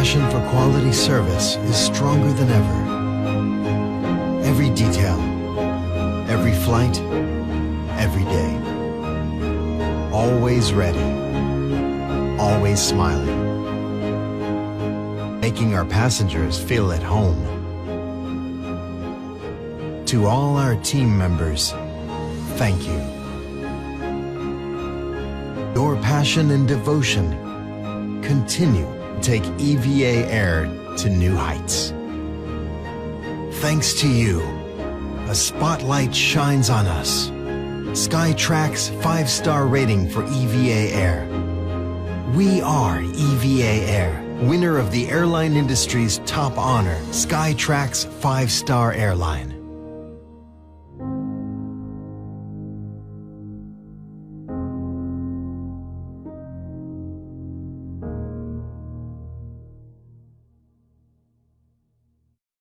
passion for quality service is stronger than ever. Every detail, every flight, every day. Always ready, always smiling, making our passengers feel at home. To all our team members, thank you. Your passion and devotion continue to take EVA Air to new heights. Thanks to you, a spotlight shines on us. Skytrack's 5-star rating for EVA Air. We are EVA Air, winner of the airline industry's top honor, Skytrack's 5-star airline.